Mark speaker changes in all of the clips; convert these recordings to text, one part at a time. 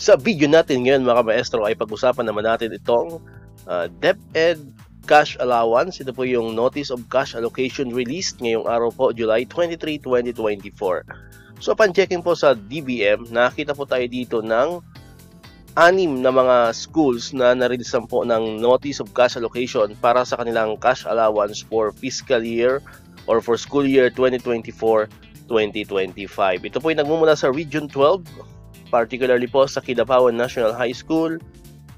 Speaker 1: Sa video natin ngayon mga maestro ay pag-usapan naman natin itong DepEd Cash Allowance. Ito po yung Notice of Cash Allocation released ngayong araw po, July 23, 2024. So upon checking po sa DBM, nakita po tayo dito ng 6 na mga schools na nareleasan po ng Notice of Cash Allocation para sa kanilang cash allowance for fiscal year or for school year 2024-2025. Ito po ay nagmumula sa Region 12, particularly po sa Kidapawan National High School,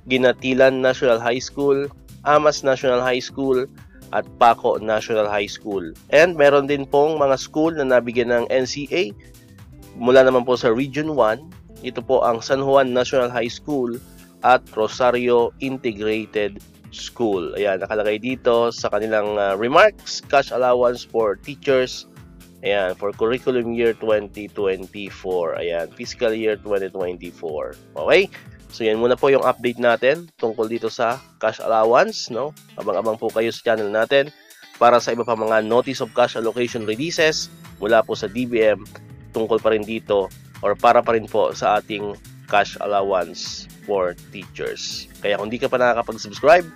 Speaker 1: Ginatilan National High School, Amas National High School, at Paco National High School. And meron din pong mga school na nabigyan ng NCA mula naman po sa Region 1. Ito po ang San Juan National High School at Rosario Integrated School. Ayan, nakalagay dito sa kanilang remarks, cash allowance for teachers. Ayan, for curriculum year 2024. Ayan, fiscal year 2024. Okay? So yan muna po yung update natin tungkol dito sa cash allowance, no? Abang-abang po kayo sa channel natin para sa iba pa mga notice of cash allocation releases mula po sa DBM tungkol pa rin dito or para pa rin po sa ating cash allowance for teachers. Kaya kung di ka pa nakakapag-subscribe,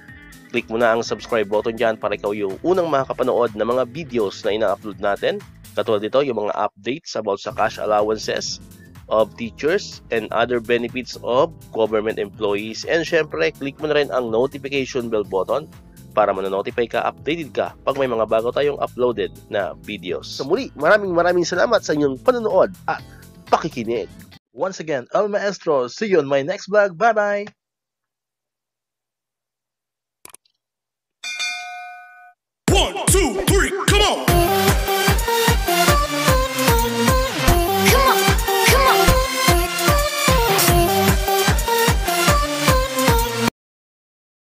Speaker 1: click mo na ang subscribe button dyan para ikaw yung unang makakapanood ng mga videos na ina-upload natin. Katulad dito, yung mga updates about sa cash allowances of teachers and other benefits of government employees. And syempre, click mo na rin ang notification bell button para ma-notify ka, updated ka pag may mga bago tayong uploaded na videos. So muli, maraming salamat sa inyong panonood at pakikinig. Once again, El Maestro, see you on my next vlog. Bye-bye!
Speaker 2: 1, 2, 3